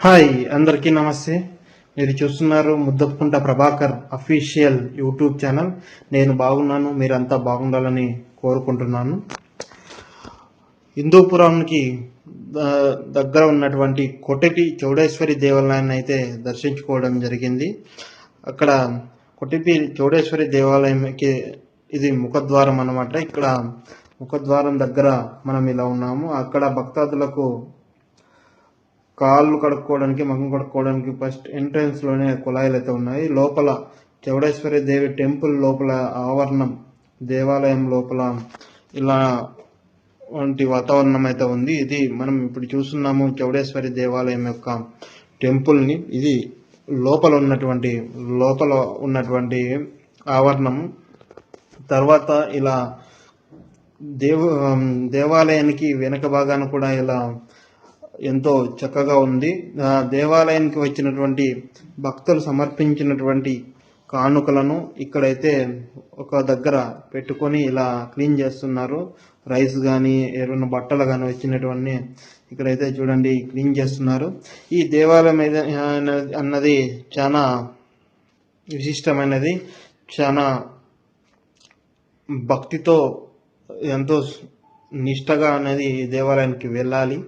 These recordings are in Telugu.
హాయ్ అందరికీ నమస్తే. మీరు చూస్తున్నారు ముద్దపుకుంట ప్రభాకర్ అఫీషియల్ యూట్యూబ్ ఛానల్. నేను బాగున్నాను, మీరంతా బాగుండాలని కోరుకుంటున్నాను. హిందూపురానికి దగ్గర ఉన్నటువంటి కొటిపి చౌడేశ్వరి దేవాలయాన్ని అయితే దర్శించుకోవడం జరిగింది. అక్కడ కొటిపి చౌడేశ్వరి దేవాలయంకి ఇది ముఖద్వారం అన్నమాట. ఇక్కడ ముఖద్వారం దగ్గర మనం ఇలా ఉన్నాము. అక్కడ భక్తాదులకు కాళ్ళు కడుక్కోవడానికి, ముఖం కడుక్కోవడానికి ఫస్ట్ ఎంట్రన్స్ లోనే కుళాయిలు అయితే ఉన్నాయి. లోపల చౌడేశ్వరి దేవి టెంపుల్ లోపల ఆవరణం, దేవాలయం లోపల ఇలా వంటి వాతావరణం అయితే ఉంది. ఇది మనం ఇప్పుడు చూస్తున్నాము చౌడేశ్వరి దేవాలయం యొక్క టెంపుల్ని. ఇది లోపల ఉన్నటువంటి ఆవరణం. తర్వాత ఇలా దేవాలయానికి వెనక భాగాన కూడా ఇలా ఎంతో చక్కగా ఉంది. దేవాలయానికి వచ్చినటువంటి భక్తులు సమర్పించినటువంటి కానుకలను ఇక్కడైతే ఒక దగ్గర పెట్టుకొని ఇలా క్లీన్ చేస్తున్నారు. రైస్ కానీ ఏమైనా బట్టలు కానీ వచ్చినటువంటి ఇక్కడైతే చూడండి క్లీన్ చేస్తున్నారు. ఈ దేవాలయం అన్నది చాలా విశిష్టమైనది. చాలా భక్తితో ఎంతో నిష్టగా అనేది ఈ దేవాలయానికి వెళ్ళాలి.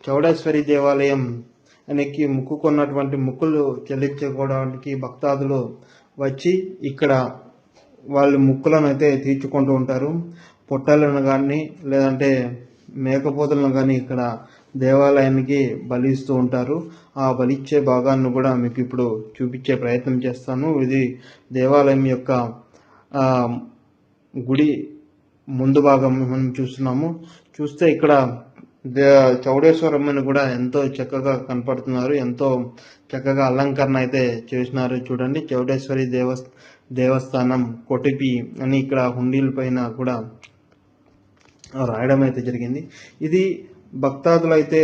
చౌడేశ్వరి దేవాలయం అనేది మొక్కుకున్నటువంటి మొక్కులు చెల్లించుకోవడానికి భక్తాదులు వచ్చి ఇక్కడ వాళ్ళు మొక్కులను అయితే తీర్చుకుంటూ ఉంటారు. పొట్టలను కానీ లేదంటే మేకపోతులను కానీ ఇక్కడ దేవాలయానికి బలిస్తూ ఉంటారు. ఆ బలిచ్చే భాగాన్ని కూడా మీకు ఇప్పుడు చూపించే ప్రయత్నం చేస్తాను. ఇది దేవాలయం యొక్క గుడి ముందు భాగం మనం చూస్తున్నాము. చూస్తే ఇక్కడ చౌడేశ్వరమ్మని కూడా ఎంతో చక్కగా కనపడుతున్నారు. ఎంతో చక్కగా అలంకరణ అయితే చేసినారు. చూడండి, చౌడేశ్వరి దేవస్థానం కొటిపి అని ఇక్కడ హుండీల పైన కూడా రాయడం అయితే జరిగింది. ఇది భక్తాదులు అయితే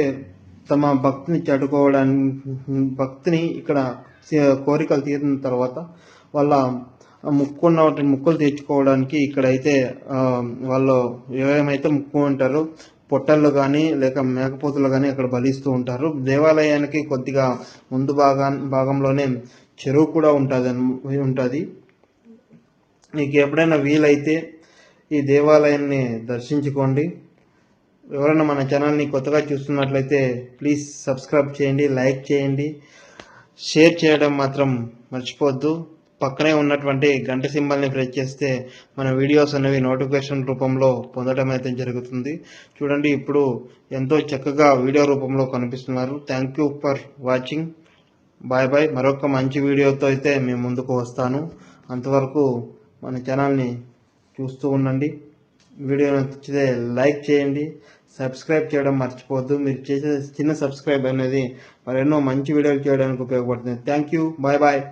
తమ భక్తిని భక్తిని ఇక్కడ కోరికలు తీరిన తర్వాత వాళ్ళ ముక్కులు తీర్చుకోవడానికి ఇక్కడైతే వాళ్ళు ఏమేమైతే ఉంటారో పొట్టళ్ళు కానీ లేక మేకపోతులు కానీ అక్కడ బలిస్తూ ఉంటారు. దేవాలయానికి కొద్దిగా ముందు భాగంలోనే చెరువు కూడా ఉంటుంది. మీకు ఎప్పుడైనా వీలైతే ఈ దేవాలయాన్ని దర్శించుకోండి. ఎవరైనా మన ఛానల్ని కొత్తగా చూస్తున్నట్లయితే ప్లీజ్ సబ్స్క్రైబ్ చేయండి, లైక్ చేయండి, షేర్ చేయడం మాత్రం మర్చిపోవద్దు. పక్కనే ఉన్నటువంటి గంట సింబల్ని ప్రెస్ చేస్తే మన వీడియోస్ అనేవి నోటిఫికేషన్ రూపంలో పొందడం అయితే జరుగుతుంది. చూడండి, ఇప్పుడు ఎంతో చక్కగా వీడియో రూపంలో కనిపిస్తున్నారు. Thank you for watching. Bye bye. మరొక మంచి వీడియోతో అయితే మేము ముందుకు వస్తాను. అంతవరకు మన ఛానల్ని చూస్తూ ఉండండి. వీడియో నచ్చితే లైక్ చేయండి, సబ్స్క్రైబ్ చేయడం మర్చిపోవద్దు. మీరు చేసే చిన్న సబ్స్క్రైబ్ అనేది మరెన్నో మంచి వీడియోలు చేయడానికి ఉపయోగపడుతుంది. Thank you. Bye bye.